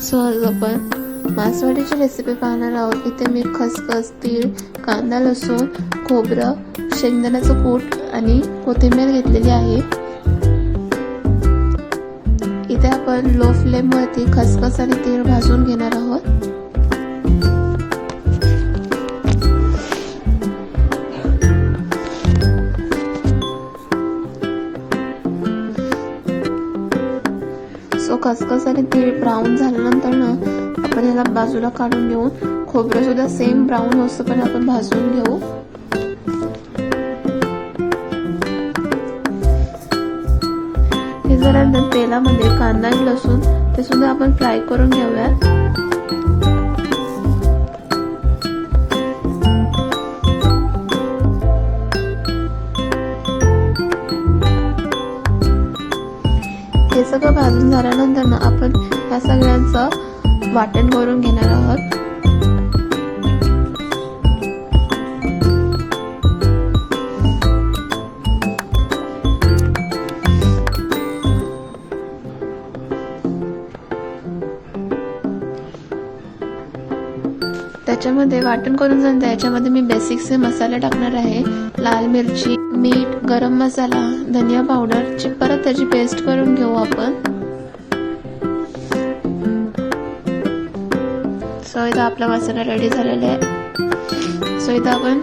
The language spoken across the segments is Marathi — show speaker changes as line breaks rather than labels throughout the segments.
सो आज आपण मासवडीची रेसिपी पाहणार आहोत। इथे मी खसखस, तीळ, कांदा, लसूण, खोबरं, शेंगदाण्याचं कूट आणि कोथिंबीर घेतलेली आहे। इथे आपण लो फ्लेम वरती खसखस आणि तीळ भाजून घेणार आहोत। सो खसखस आणि तीळ ब्राऊन झाल्यानंतर ना आपण याला बाजूला काढून घेऊन खोबरं सुद्धा सेम ब्राऊन होईपर्यंत आपण भाजून घेऊ। हे जरा तेलामध्ये कांदा आणि लसूण ते सुद्धा आपण फ्राय करून घेऊयात। हे सगळं भाजून झाल्यानंतर ना आपण या सगळ्यांचं वाटण करून घेणार आहोत। त्याच्यामध्ये वाटण करून झालं त्याच्यामध्ये मी बेसिकचे मसाले टाकणार आहे। लाल मिरची, मीठ, गरम मसाला, धनिया पावडर ची परत त्याची पेस्ट करून घेऊ आपण। सो इथं आपला मसाला रेडी झालेला आहे। सो इथं आपण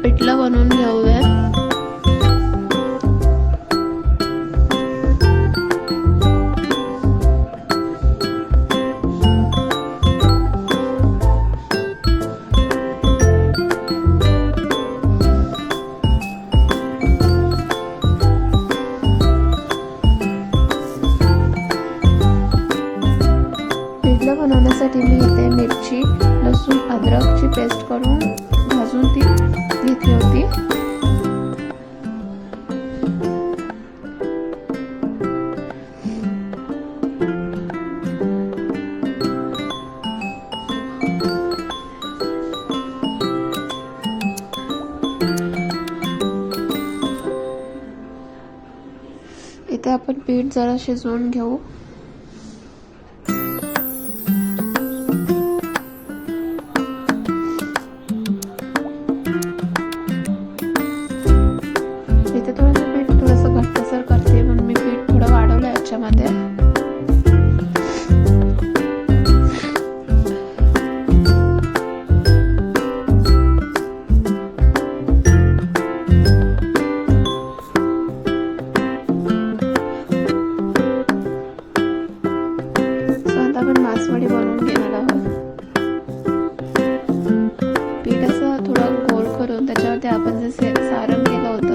पिठलं बनवून घेऊया। बनवण्यासाठी मी इथे मिरची, लसूण, अद्रकची पेस्ट करून भाजून ती घेतली होती। इथे आपण पीठ जरा शिजवून घेऊ। घट्टसर करते म्हणून मी पीठ थोडं वाढवलं याच्यामध्ये। आता आपण मासवडी बनवून घेणार आहोत। पीठ असं थोडं गोल करून त्याच्यावरती आपण जसे सारण केलं होतं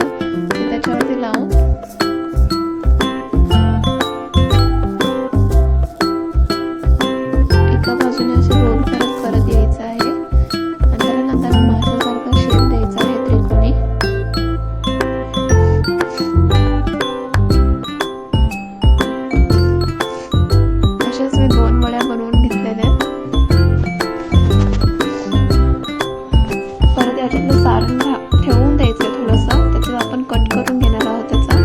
ते त्याच्यावरती लावून एका बाजूने असे रोल करत यायचं आहे आणि त्यानंतर माशासारखा शेप द्यायचा आहे त्रिकोणी। अशाच मी 2 वड्या बनवून घेतलेल्या। परत याच्यातलं सारण ठेवून द्यायचं थोडंसं, त्याच्यात आपण कट करून घेणार आहोत त्याचा।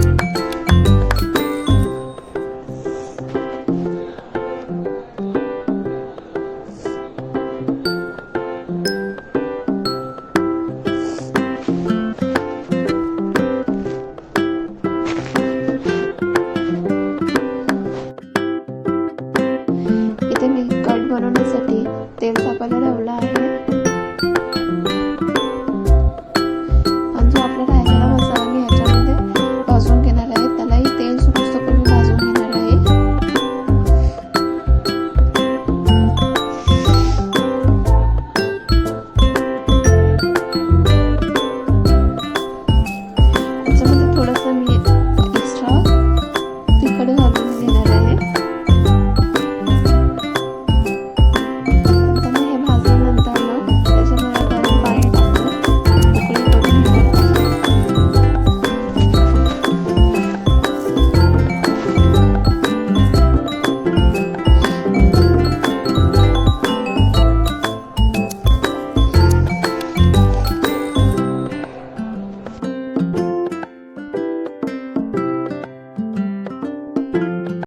इथे मी कट बनवण्यासाठी तेल तापायला